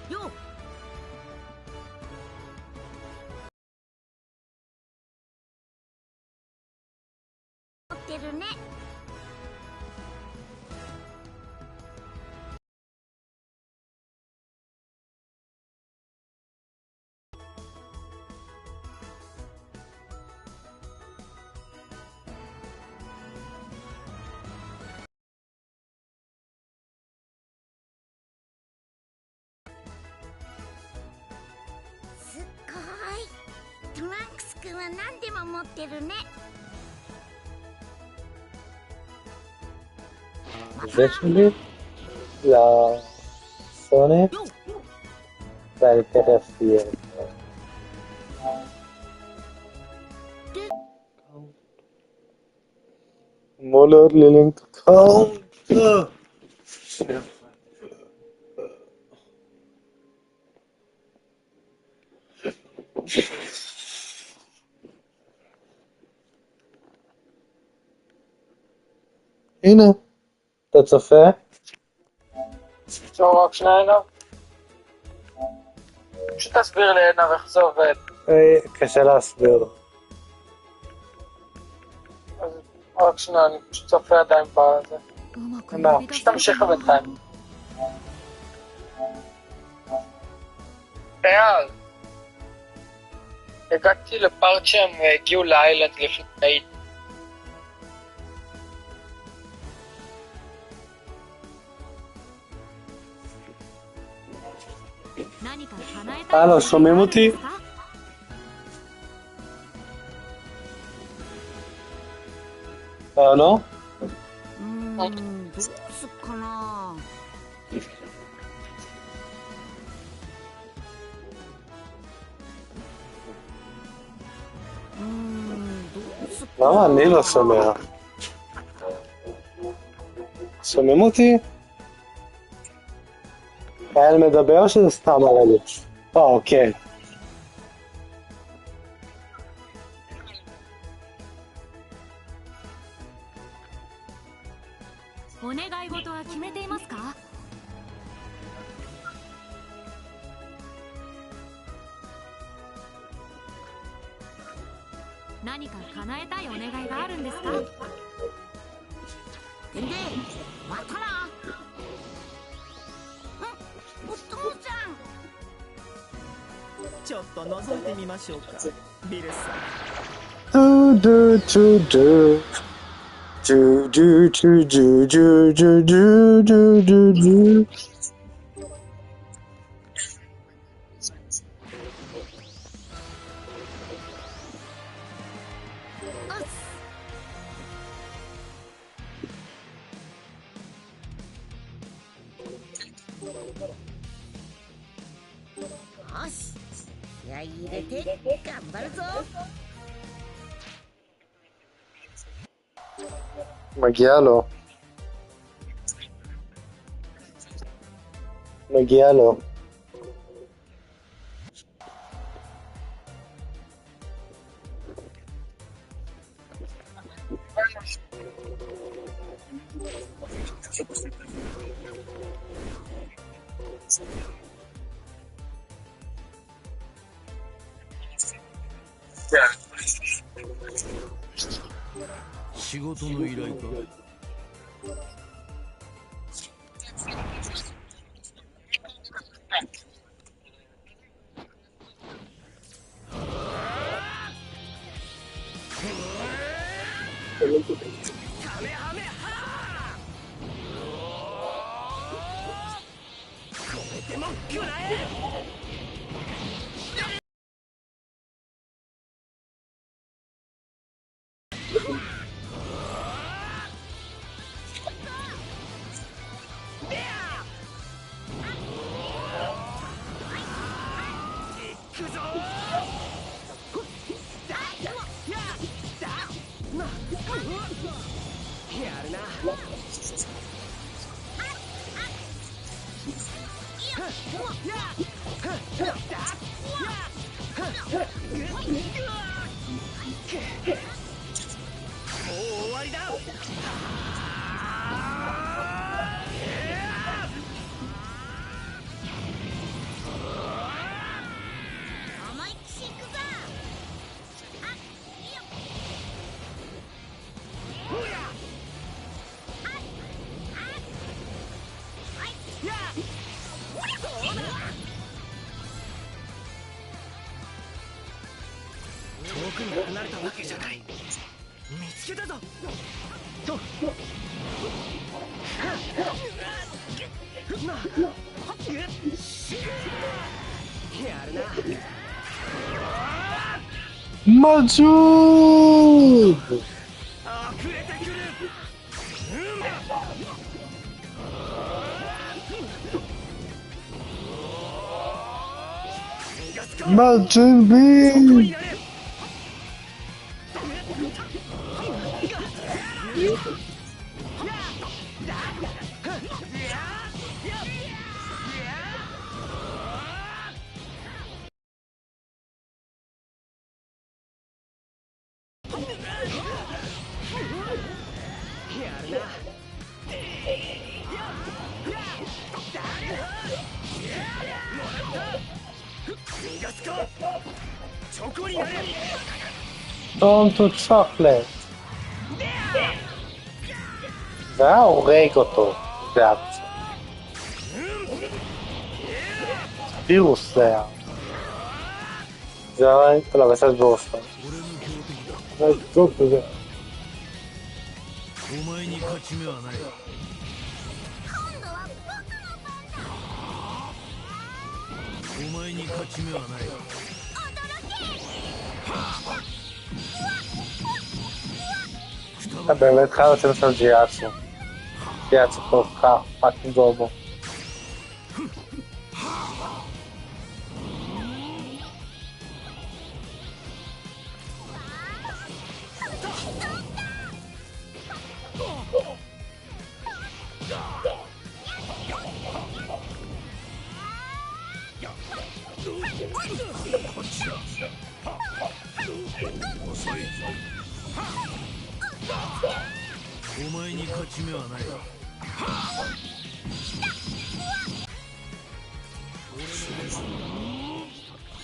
よ持ってるね。すっごい。トランクスくんは何でも持ってるね。Invece la Sony da interagire. Molar Link count. הנה, אתה צופה? אפשר רק שנינו? פשוט תסביר לי עיניו איך זה עובד. קשה להסביר. אז רק שנייה, אני פשוט צופה עדיין בזה. מה? פשוט תמשיך בינתיים. אייל, הגעתי לפארט שהם הגיעו לאיילנד לפני. הלו, שומעים אותי? הלו? どうすっかな。どうすっかな。 למה אני לא שומע? שומעים אותי? חייל מדבר או שזה סתם על אלוש? אוקיי. お願い事は決めていますか？何か叶えたいお願いがあるんですか？でまたな。お父さん。ちょっと覗いてみましょうか、ビルさん。よし、気合い入れて頑張るぞ。 מגיע לו. מגיע לו. Yeah. 仕事の依頼か。くに離れたわけじゃない。見つけたぞ。やるな。マジュー溢れてくる。マジュビーDon't chocolate. זה היה הורג אותו, זה היה וירוס זה היה. זה היה לא, בסדר באופן. זה טוב בזה. お前に勝ち目はない。お前に勝ち目はない。 אתה באמת חייב לצאת של ג'יאצו. ג'יאצו כל כך פאקינג גובו.お前に勝ち目はない。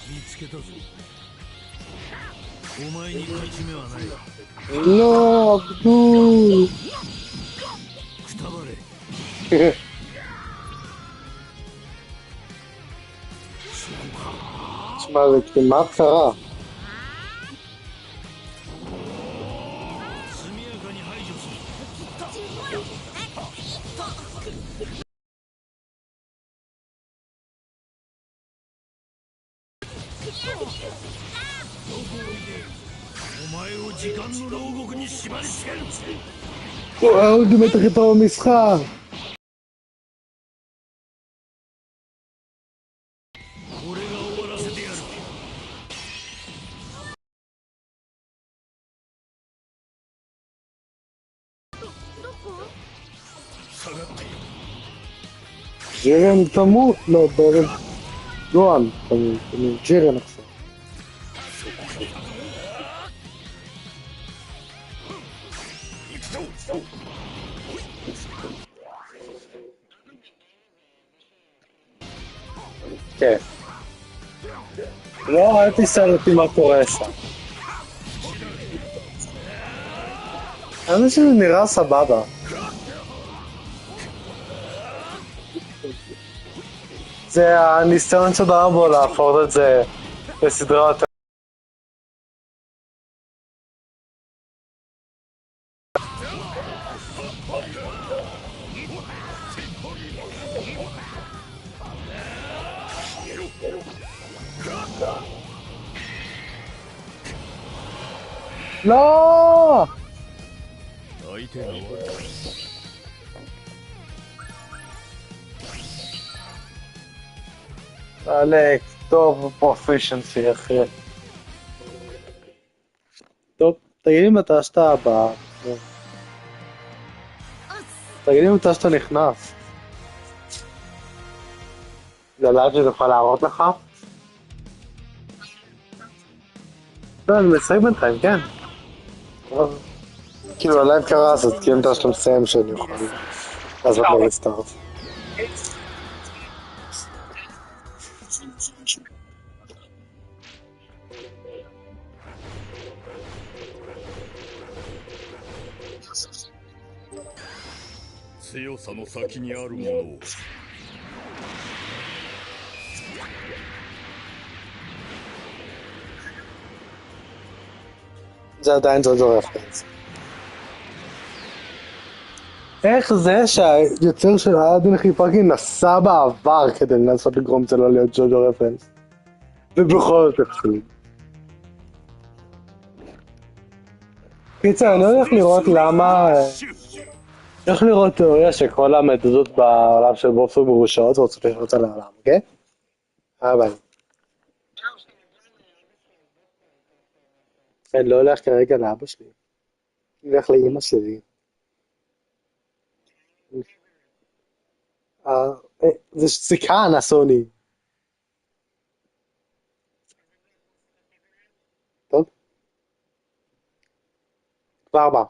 見つけたぞ。お前に勝ち目はない。 לא, עבדו. くたばれ。 תשמע, זה כמעט קרה. 速やかに排除する。 お前を時間の牢獄に縛り付ける。 וואו, זה מתח את המשחק. 俺が終わらせてやる。下がっている。 ג'רן תמות? לא, ג'רן. ג'ואן תמות, ג'רן עכשיו. כן. לא, אל תסתכל אותי מה קורה שם. אני חושב שזה נראה סבבה. זה הניסיון של דרמבו להפוך את זה לסדרה יותר. לא! 相手が悪い。 אלק, טוב פרופישנסי אחי. טוב, תגיד לי מתי שאתה הבא. תגיד לי מתי שאתה נכנס. זה לאט שזה יכול להראות לך? לא, אני משחק בינתיים, כן. כאילו הלייב קרס, אז כאילו מתי שאתה מסיים שאני יכול. אז לא ריסטארט.強さの先にあるものを。זה עדיין ג'וג'ו רפרנס. איך זה שהיוצר של אלאדין חיפאקי נסע בעבר כדי לנסות לגרום את זה לא להיות ג'וג'ו רפרנס? ובכל זאת הפסיד. קיצר, אני הולך לראות למה... הולך לראות תיאוריה שכל המדדות בעולם של בובסוג מרושעות ורוצות לשנות על העולם, אוקיי? ביי. אני לא הולך כרגע לאבא שלי. אני הולך לאמא שלי. זה כאן, הסוני. טוב? כבר בא.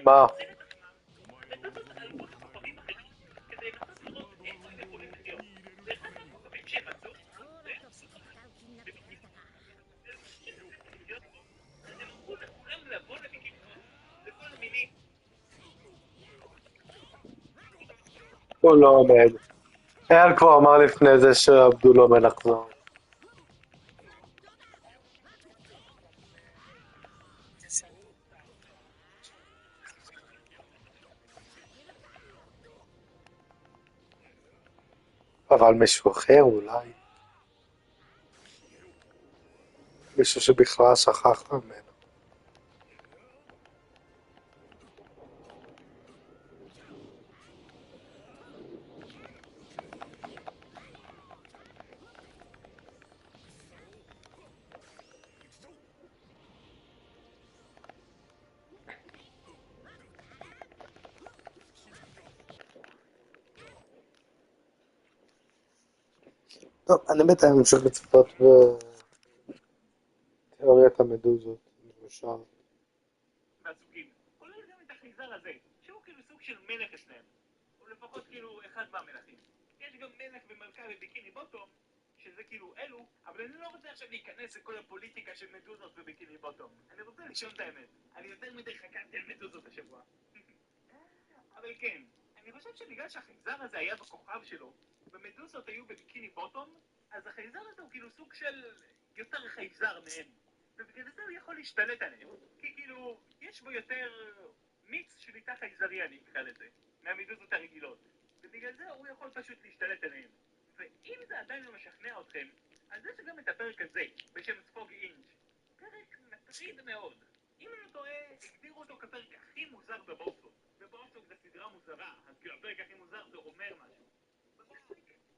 מה? הוא לא עומד. אייל כבר אמר לפני זה שעבדו לא עומד לחזור. אבל מישהו אחר אולי. מישהו שבכלל שכחת ממנו. טוב, אני בינתיים ממשיך לצפות בתיאוריית המדוזות, למשל. מהסוגים, כולל גם את החייזר הזה, שהוא כאילו סוג של מלך אצלם, או לפחות כאילו אחד מהמלכים. יש גם מלך ומלכה בביקיני בוטום, שזה כאילו אלו, אבל אני לא רוצה עכשיו להיכנס לכל הפוליטיקה של מדוזות בביקיני בוטום. אני רוצה לשאול את האמת, אני יותר מדי חקרתי על מדוזות השבוע. אבל כן, אני חושב שבגלל שהחייזר הזה היה בכוכב שלו, ומדוזות היו בביקיני בוטום, אז החייזר הזה הוא כאילו סוג של יותר חייזר מהם. ובגלל זה הוא יכול להשתלט עליהם. כי כאילו, יש בו יותר מיץ שליטה חייזרי, אני אקרא לזה, מהמדוזות הרגילות. ובגלל זה הוא יכול פשוט להשתלט עליהם. ואם זה עדיין לא משכנע אתכם, אז יש גם את הפרק הזה, בשם ספוג אינץ'. פרק מטריד מאוד. אם אני לא טועה, הגדירו אותו כפרק הכי מוזר בבוסטוק. ובוסטוק זה סדרה מוזרה, אז כאילו הפרק הכי מוזר זה אומר משהו. בפרק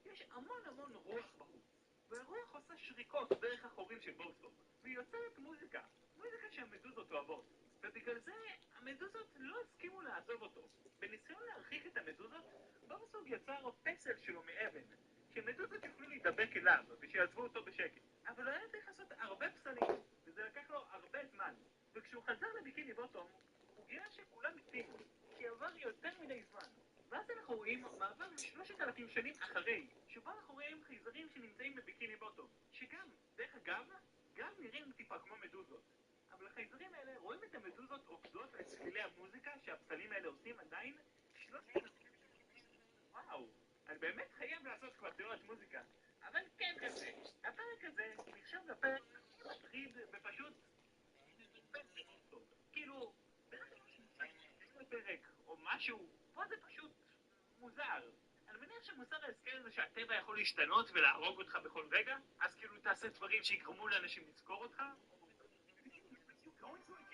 יש המון המון רוח בחוץ. והרוח עושה שריקות דרך החורים של בוסטוק. והיא יוצרת מוזיקה. מוזיקה שהמדוזות אוהבות. ובגלל זה המדוזות לא הסכימו לעזוב אותו. בניסיון להרחיק את המדוזות, בוסטוק יצר פסל שלו מאבן. שמדוזות יוכלו להידבק אליו ושיעזבו אותו בשקט. אבל הוא היה צריך לעשות הרבה פסלים, וזה לקח לו הרבה זמן. וכשהוא חזר לביקיני בוטום, הוא גילה שכולם מתים, כי עבר יותר מדי זמן. ואז אנחנו רואים מעבר ל3,000 שנים אחרי, שבו אנחנו רואים חייזרים שנמצאים בביקיני בוטום, שגם, דרך אגב, גם נראים טיפה כמו מדוזות. אבל החייזרים האלה רואים את המדוזות עובדות על צלילי המוזיקה שהפסלים האלה עושים עדיין 3,000. וואו, אני באמת חייב לעשות כבר תיאוריית מוזיקה. אבל כן חבר'ה, הפרק הזה נחשב לפרק מטריד ופשוט כאילו, בדרך כלל כשנמצא פרק או משהו, פה זה פשוט מוזר. אני מניח שמוסר ההשכל זה שהטבע יכול להשתנות ולהרוג אותך בכל רגע, אז כאילו תעשה דברים שיגרמו לאנשים לזכור אותך.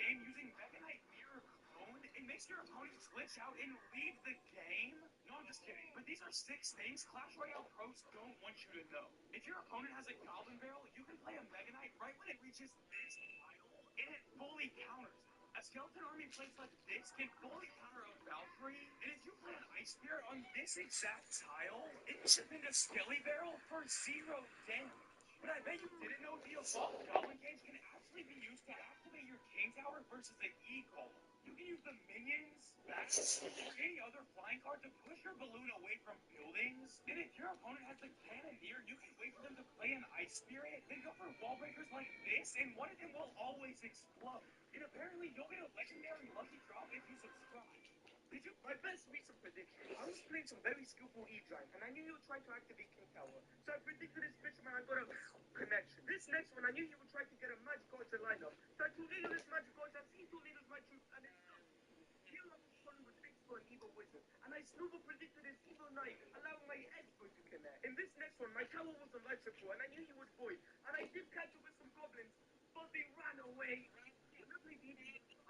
Game using Meganite Mirror Clone, it makes your opponents glitch out and leave the game? No, I'm just kidding. But these are 6 things Clash Royale pros don't want you to know. If your opponent has a Goblin Barrel, you can play a Meganite right when it reaches this tile, and it fully counters. A skeleton army placed like this can fully counter a Valkyrie, and if you play an Ice Spear on this exact tile, it can chip into Skelly Barrel for 0 damage. But I bet you didn't know the Assault Goblin Cage can actually be used to activate your King Tower versus the E-Golem. You can use the minions, bats, or any other flying card to push your balloon away from buildings. And if your opponent has a Cannoneer, you can wait for them to play an Ice Spirit, then go for wall breakers like this, and one of them will always explode. And apparently you'll get a legendary lucky drop if you subscribe. My best recent prediction. I was playing some very skillful E-Giant, and I knew you would try to activate King Tower. So I predicted this Fisherman, I got a connection. This next one, I knew you would try to get a Magikarp to line up. So I tornado this Magikarp, I've seen tornadoes my troops, and then here I was running with Expo and Evil Wizard. And I snowball predicted his Evil Knight, allowing my Expo to connect. In this next one, my tower was a life support, and I knew you would void. And I did catch up with some goblins, but they ran away.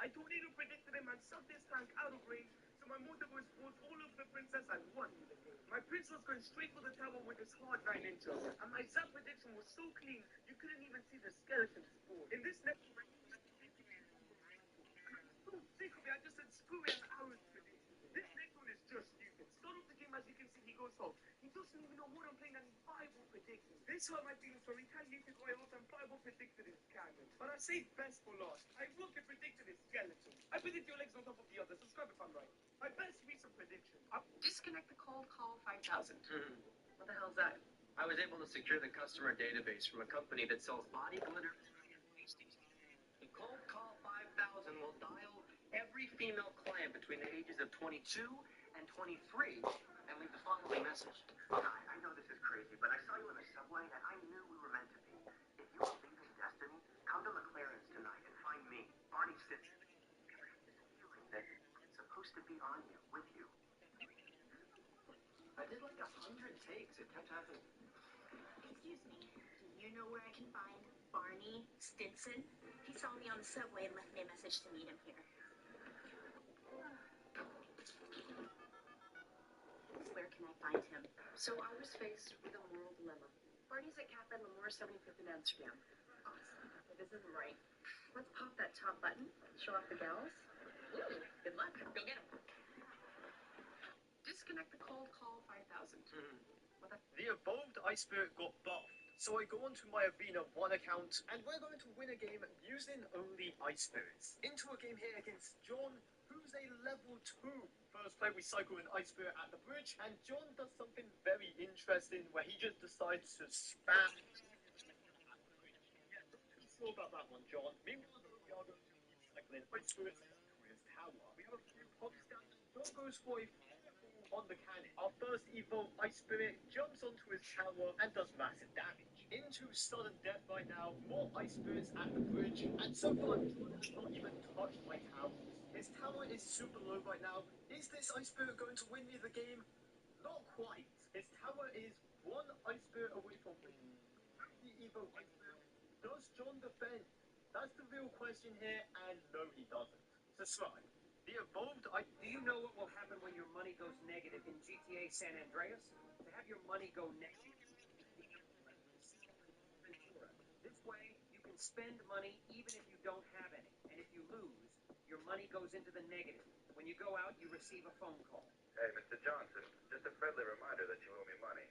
I tornado predicted him and sucked his tank out of range, so my motor was all over the princess and won the game. My prince was going straight for the tower with his hard 9 inches, and my zap prediction was so clean you couldn't even see the skeleton spawn. In this next one, so sick of it, I just said screw it and arrows prediction. This next one is just stupid. Start off the game, as you can see, he goes home. He doesn't even know what I'm playing and Bible predictions. This hurt my feelings for retaliated oils and Bible predicted his cannon. But I saved best for last. I rocket predicted his skeleton. I predict your legs on top of the other. Subscribe if I'm right. My best recent prediction. Disconnect the cold call 5000. What the hell is that? I was able to secure the customer database from a company that sells body glitter. The cold call 5000 will dial every female client between the ages of 22 and 23 and leave the following message. Hi, I know this is crazy, but I saw you in the subway and I knew we were meant to be. If you believe in destiny, come to McLaren's tonight and find me, Barney Stinson. This feeling that it's supposed to be on you, with you. I did like 100 takes. It kept happening. Excuse me, do you know where I can find Barney Stinson? He saw me on the subway and left me a message to meet him here. Where can I find him? So I was faced with a moral dilemma. Barney's at Cafe L'Amour 75th in Amsterdam. Awesome. But this isn't right. Let's pop that top button, show off the gals. Ooh, good luck. Go get him. Disconnect the cold call 5000. The evolved Ice Spirit got buffed, so I go onto my Avena 1 account, and we're going to win a game using only Ice Spirits. Into a game here against John, who's a level 2. First play, we cycle an Ice Spirit at the bridge, and John does something very interesting where he just decides to spam. Yeah, not too sure about that one, John. Meanwhile, though, we are going to keep cycling Ice Spirits to his tower. We have a few pops down. John goes for a on the cannon. Our first evolved Ice Spirit jumps onto his tower and does massive damage. Into sudden death right now, more Ice Spirits at the bridge, and so far John has not even touched my towers. His tower is super low right now. Is this Ice Spirit going to win me the game? Not quite. His tower is one Ice Spirit away from winning. The evolved Ice Spirit. Does John defend? That's the real question here, and no, he doesn't. Subscribe. The evolved Ice. Do you know what will happen when your money goes negative in GTA San Andreas? To have your money go negative. This way, you can spend money even if you don't have any. And if you lose, your money goes into the negative. When you go out, you receive a phone call. Hey, Mr. Johnson, just a friendly reminder that you owe me money.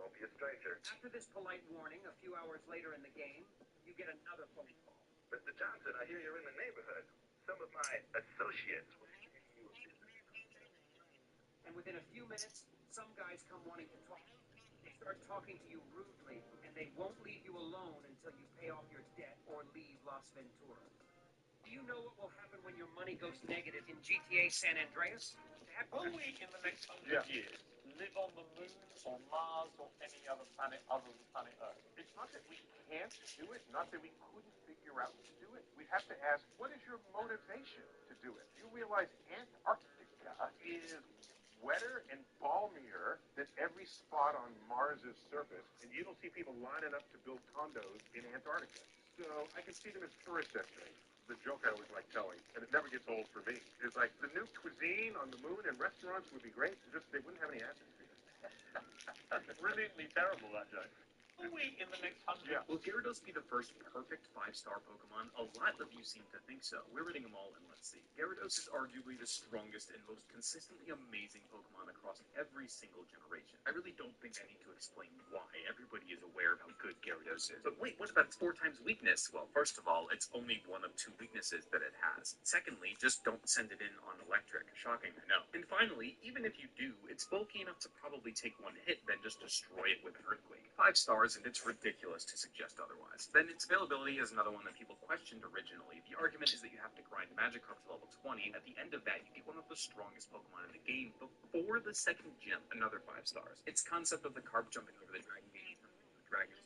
Don't be a stranger. After this polite warning, a few hours later in the game, you get another phone call. Mr. Johnson, I hear you're in the neighborhood. Some of my associates will give you a business. And within a few minutes, some guys come wanting to talk. They start talking to you rudely, and they won't leave you alone until you pay off your debt or leave Las Venturas. Do you know what will happen when your money goes negative in GTA San Andreas? Will we, in the next 100 years, live on the moon or Mars or any other planet other than planet Earth? It's not that we can't do it, not that we couldn't figure out to do it. We'd have to ask, what is your motivation to do it? You realize Antarctica is wetter and balmier than every spot on Mars's surface, and you don't see people lining up to build condos in Antarctica. So I can see them as tourist destinations. The joke I always like telling, and it never gets old for me, is like the new cuisine on the moon and restaurants would be great, just they wouldn't have any atmosphere. Brilliantly terrible, that joke. Will we, in the next 100 Yeah. Will Gyarados be the first perfect 5-star Pokemon? A lot of you seem to think so. We're reading them all, and let's see. Gyarados is arguably the strongest and most consistently amazing Pokemon across every single generation. I really don't think I need to explain why. Everybody is aware of how good Gyarados is. But wait, what about its 4 times weakness? Well, first of all, it's only one of 2 weaknesses that it has. Secondly, just don't send it in on electric. Shocking, I know. And finally, even if you do, it's bulky enough to probably take 1 hit, then just destroy it with an Earthquake. 5 stars, and it's ridiculous to suggest otherwise. Then its availability is another one that people questioned originally. The argument is that you have to grind Magikarp to level 20. At the end of that, you get one of the strongest Pokemon in the game before the second gym. Another 5 stars. Its concept of the carp jumping over the Dragon Gate, Dragons,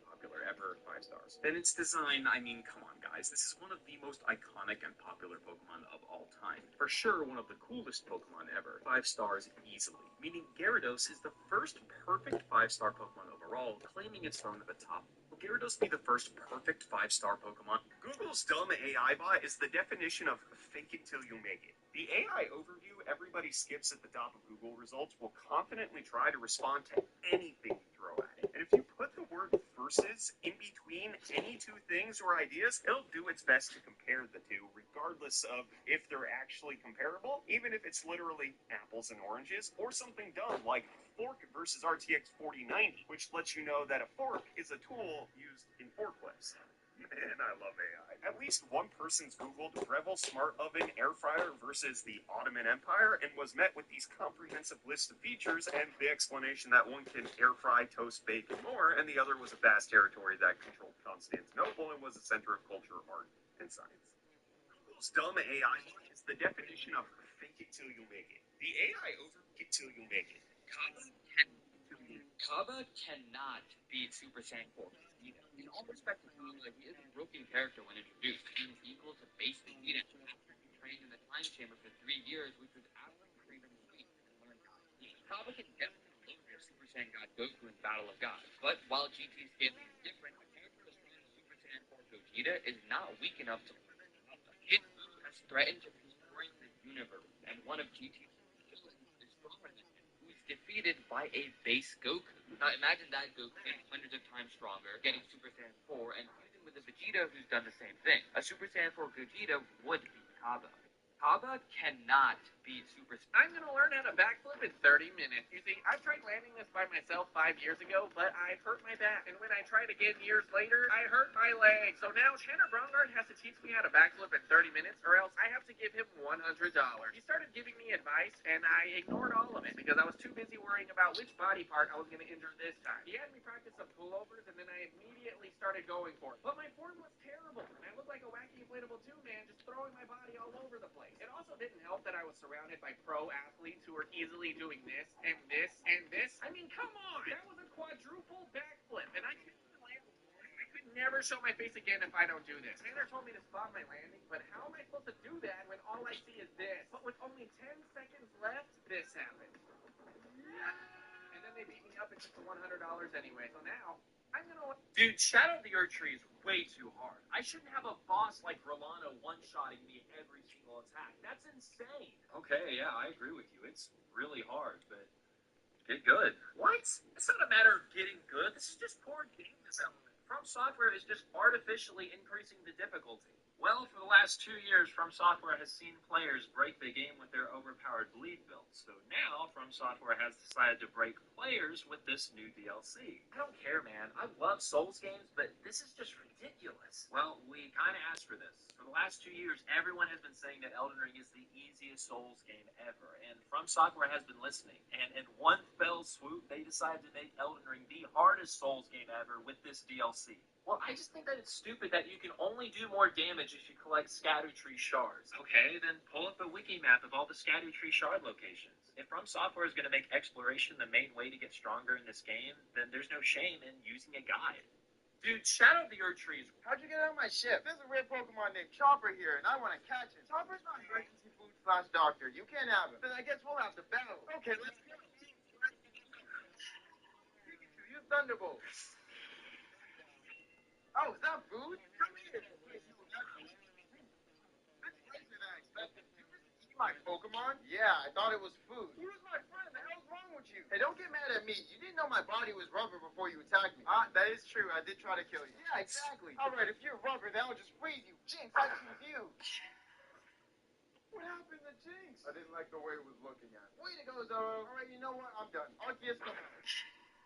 popular ever, 5 stars. Then its design, I mean, come on guys, this is one of the most iconic and popular Pokemon of all time. For sure, one of the coolest Pokemon ever. 5 stars easily. Meaning Gyarados is the first perfect 5-star Pokemon overall, claiming its throne at the top. Will Gyarados be the first perfect 5-star Pokemon? Google's dumb AI bot is the definition of fake it till you make it. The AI overview everybody skips at the top of Google results will confidently try to respond to anything you throw at it. And if you put the word versus in between any 2 things or ideas, it'll do its best to compare the two, regardless of if they're actually comparable, even if it's literally apples and oranges, or something dumb like fork versus RTX 4090, which lets you know that a fork is a tool used in forklifts. Man, I love AI. At least one person's Googled Breville Smart Oven Air Fryer versus the Ottoman Empire and was met with these comprehensive lists of features and the explanation that one can air fry, toast, bake, and more, and the other was a vast territory that controlled Constantinople and was a center of culture, art, and science. Google's dumb AI is the definition of fake it till you make it. The AI overfake it till you make it. Kaba cannot beat Super Saiyan 4 Vegeta. In all respect to Kaba, he is a broken character when introduced. He is equal to base Vegeta after he trained in the time chamber for 3 years, which was after he trained him weak and learned how to eat. Kaba can definitely load your Super Saiyan God Goku in Battle of Gods, but while GT scaling is different, a character as strong as Super Saiyan 4 Gogeta is not weak enough to limit Kaba. Kid Buu has threatened to destroy the universe, and one of GT's is stronger than him, who's defeated by a base Goku. Now imagine that Goku getting hundreds of times stronger, getting Super Saiyan 4, and fusing with a Vegeta who's done the same thing. A Super Saiyan 4 Gogeta would beat Kaba. Kaba cannot beat Super Saiyan. I'm gonna learn how to backflip in 30 minutes. You see, I tried landing this by myself 5 years ago, but I hurt my back. And when I tried again years later, I hurt my leg. So now Tanner Brongard has to teach me how to backflip in 30 minutes, or else I have to give him $100. He started giving me advice, and I ignored all of it because I was too busy worrying about which body part I was gonna injure this time. He had me practice some pullovers, and then I immediately started going for it. But my form was terrible, and I looked like a wacky inflatable two-man just throwing my body all over the place. It also didn't help that I was surrounded by pro athletes who were easily doing this and this and this. I mean, come on! That was a quadruple backflip, and I couldn't land. I could never show my face again if I don't do this. Tanner told me to spot my landing, but how am I supposed to do that when all I see is this? But with only 10 seconds left, this happened. And then they beat me up and took the $100 anyway. So now, I'm gonna... Dude, Shadow of the Earth Tree is way too hard. I shouldn't have a boss like Rolando one-shotting me every single attack. That's insane. Okay, yeah, I agree with you. It's really hard, but get good. What? It's not a matter of getting good. This is just poor game development. From Software is just artificially increasing the difficulty. Well, for the last 2 years, From Software has seen players break the game with their overpowered bleed builds. So now, From Software has decided to break players with this new DLC. I don't care, man. I love Souls games, but this is just ridiculous. Well, we kind of asked for this. For the last 2 years, everyone has been saying that Elden Ring is the easiest Souls game ever, and From Software has been listening. And in one fell swoop, they decided to make Elden Ring the hardest Souls game ever with this DLC. Well, I just think that it's stupid that you can only do more damage if you collect Scattertree shards. Okay, then pull up a wiki map of all the Scattertree shard locations. If From Software is going to make exploration the main way to get stronger in this game, then there's no shame in using a guide. Dude, Shadow of the Earth Tree is... How'd you get on my ship? There's a rare Pokemon named Chopper here, and I want to catch it. Chopper's not emergency food / doctor. You can't have him. Then I guess we'll have to battle. Okay, let's go. Pikachu, use Thunderbolt. Oh, is that food? Come here. This place than I expected. You just eat my Pokemon? Yeah, I thought it was food. Who's my friend? The hell's wrong with you? Hey, don't get mad at me. You didn't know my body was rubber before you attacked me. That is true. I did try to kill you. Yeah, exactly. Alright, if you're rubber, then I'll just freeze you. Jinx, I choose you. What happened to Jinx? I didn't like the way it was looking at me. Way to go, Zoro. Alright, you know what? I'm done. Arceus, come on.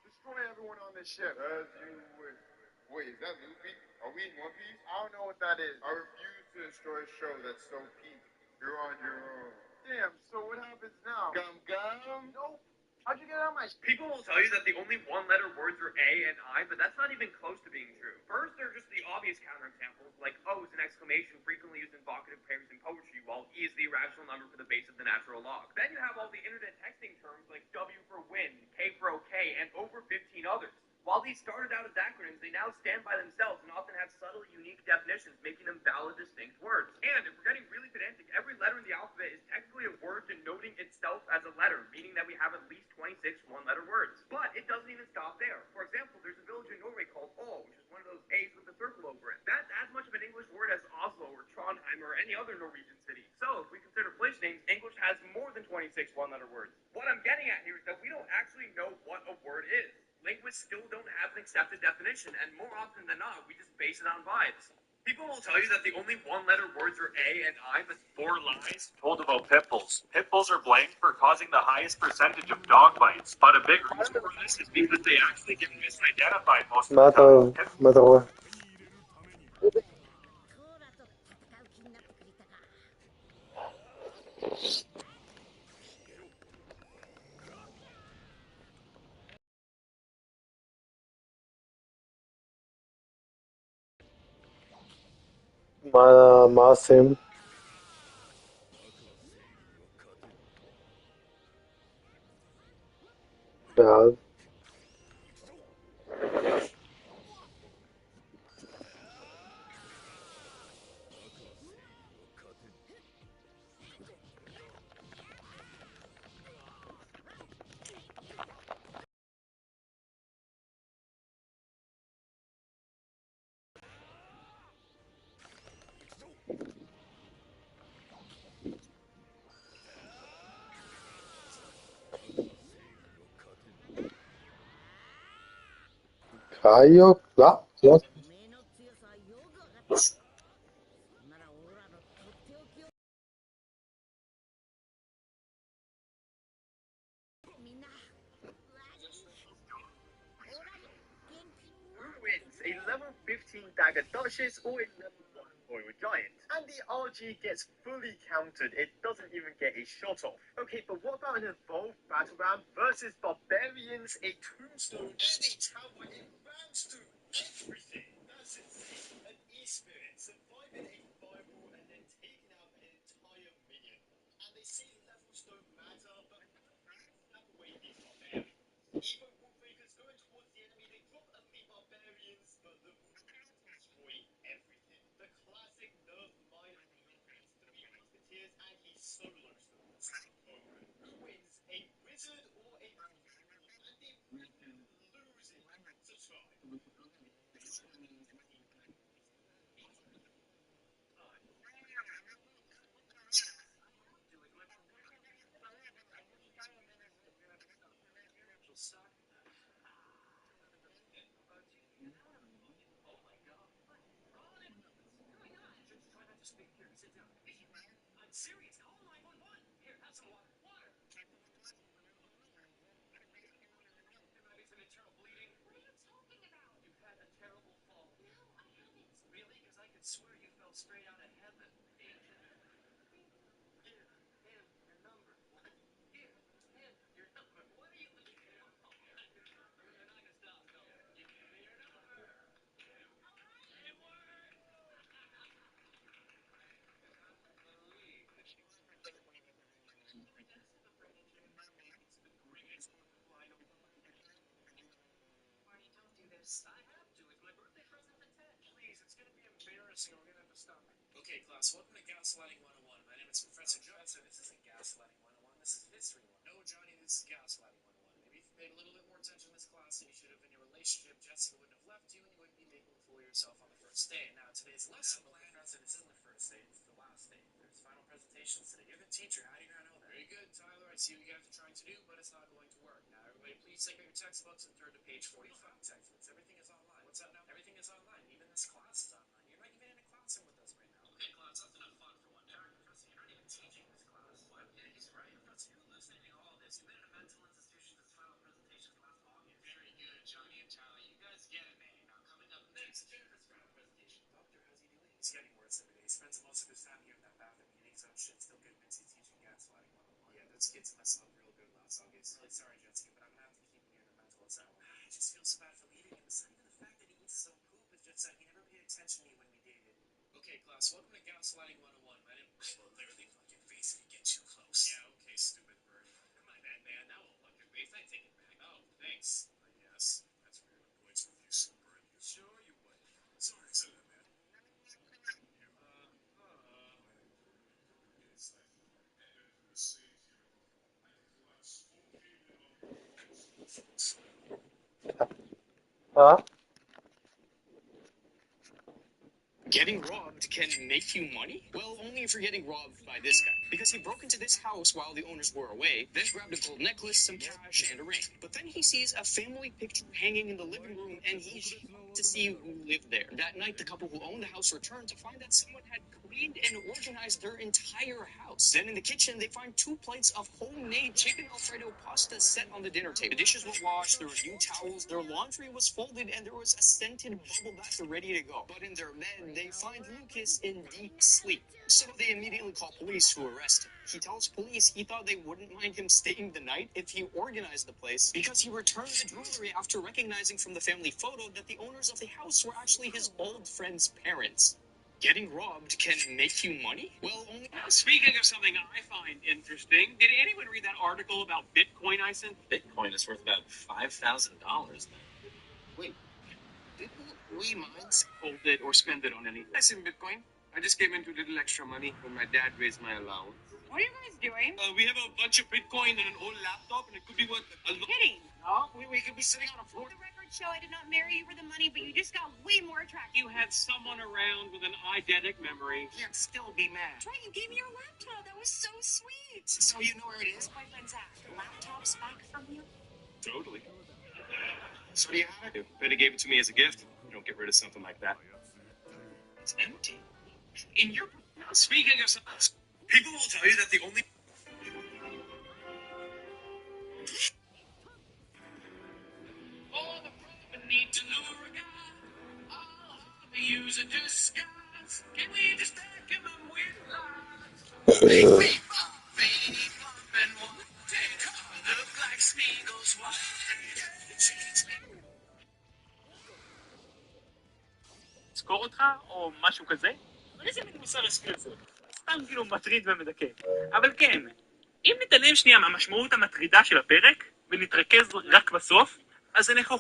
Destroy everyone on this ship. As you wish. Wait, is that Luffy? Are we in One Piece? I don't know what that is. I refuse to destroy a show that's so peak. You're on your own. Damn, so what happens now? Gum gum? Nope. How'd you get on my... People will tell you that the only one-letter words are A and I, but that's not even close to being true. First, there are just the obvious counterexamples, like O is an exclamation frequently used in vocative pairs in poetry, while E is the irrational number for the base of the natural log. Then you have all the internet texting terms like W for win, K for okay, and over 15 others. While these started out as acronyms, they now stand by themselves and often have subtle, unique definitions, making them valid, distinct words. And if we're getting really pedantic, every letter in the alphabet is technically a word denoting itself as a letter, meaning that we have at least 26 one-letter words. But it doesn't even stop there. For example, there's a village in Norway called Ål, which is one of those A's with a circle over it. That's as much of an English word as Oslo or Trondheim or any other Norwegian city. So, if we consider place names, English has more than 26 one-letter words. What I'm getting at here is that we don't actually know what a word is. Linguists still don't have an accepted definition, and more often than not, we just base it on vibes. People will tell you that the only one-letter words are A and I, but 4 lies told about pit bulls. Pit bulls are blamed for causing the highest percentage of dog bites, but a big reason for this is because they actually get misidentified most of the time. מה אתה רואה? מה עושים? ואז? Kaio... Ah, what? Who wins? A level 15 dagger duchess or a level 1 royal giant? And the RG gets fully countered. It doesn't even get a shot off. Okay, but what about an evolved battleground versus barbarians, a tombstone, and a tower? It rounds through everything. That's insane. An e-spirit surviving a fireball and then taking out an entire minion. And they say levels don't matter, but snap away these barbarians. Even Wolfbreakers going towards the enemy, they drop elite barbarians, but the Wolfbreakers destroy everything. The classic nerf mine the Three Musketeers, and he solos them. Who wins, a wizard or a and the wizard loses. Subscribe. I'm serious. Call 911. Here, have some water. Water. It's an internal bleeding. What are you talking about? You had a terrible fall. No, I haven't. Really? Because I could swear you fell straight out of heaven. Here, him, your number. What? Here, him, your number. What are you looking at? You're not gonna stop, no. Give me your number. It worked. Marty, don't do this. I have to. It's my birthday present for Ted. Please, it's gonna be embarrassing. We're gonna have to stop. Okay, class, welcome to Gaslighting 101. My name is Professor Johnson. This isn't Gaslighting 101. This is History 101. No, Johnny, this is Gaslighting 101. Maybe if you paid a little bit more attention in this class than you should have in your relationship, Jessica wouldn't have left you, and you wouldn't be making a fool of yourself on the first day. Now, today's lesson plan, Professor, this isn't the first day. It's the last day. There's final presentations today. You're the teacher. How do you not know that? Very good, Tyler. I see what you guys are trying to do, but it's not going to work. Now, everybody, please take out your textbooks and turn to page 45. Textbooks. Everything is online. What's that now? Everything is online. Even this class is online. You're not even in a classroom with us right now. Okay, class, that's enough fun for one day. Professor, you're not even teaching this class. What? Yeah, he's right. Professor, you're hallucinating all of this. You've been in a mental institution since final presentations last August. Very good, Johnny and Tyler. You guys get it, man. Now, coming up next, Jennifer's final presentation. Doctor, how's he doing? He's getting worse every day. He spends most of his time here in that bathroom eating his own shit, still convinced he's teaching Gaslighting 101. Yeah, those kids messed up real good last August. Really sorry, Jessica, but I'm gonna have to keep him here in the mental asylum. I just feel so bad for leaving him. It's not even the fact that he eats his own poop, it's just that he never paid attention to me when we dated. Okay, class, welcome to Gaslighting 101. My name is... Well, literally fucking face it, get too close. Yeah, okay, stupid bird. My bad, man. That won't fuck your face. I take it back. Oh, thanks. I guess. That's weird. Points with you, super. Sure you would. Sorry, say that, man. Huh? Getting robbed can make you money? Well, only if you're getting robbed by this guy. Because he broke into this house while the owners were away, then grabbed a gold necklace, some cash, and a ring. But then he sees a family picture hanging in the living room, and he's shocked to see who lived there. That night, the couple who owned the house returned to find that someone had cleaned and organized their entire house. Then in the kitchen, they find 2 plates of homemade chicken Alfredo pasta set on the dinner table. The dishes were washed, there were new towels, their laundry was folded, and there was a scented bubble bath ready to go. But in their bed, they find Lucas in deep sleep. So they immediately call police to arrest him. He tells police he thought they wouldn't mind him staying the night if he organized the place because he returned the jewelry after recognizing from the family photo that the owners of the house were actually his old friend's parents. Getting robbed can make you money? Well, only... Speaking of something I find interesting, did anyone read that article about Bitcoin I sent? Bitcoin is worth about $5,000. Wait, didn't we mine? Hold it or spend it on anything. I sent Bitcoin. I just came into a little extra money when my dad raised my allowance. What are you guys doing? We have a bunch of Bitcoin and an old laptop, and it could be worth a lot. Kidding. No, we could be sitting on a floor. The records show I did not marry you for the money, but you just got way more attractive. You had someone around with an eidetic memory. You'd still be mad. That's right, you gave me your laptop. That was so sweet. So you know where it is? Boyfriend Zach, laptop's back from you? Totally. So what do you have to do? Better gave it to me as a gift. You don't get rid of something like that. It's empty. In your... Speaking of something, people will tell you that the only... For the problem need to lure a guy. I'll hardly use a disguise. Can we just back him up with lies? Make me pop, baby, pump and one. Take all the black smeagol's white. זכור אותך, או משהו כזה? איזה מין מוסר השכל זה? סתם כאילו מטריד ומדכא. אבל כן, אם נתעלם שנייה מהמשמעות המטרידה של הפרק, ונתרכז רק בסוף, אז אנחנו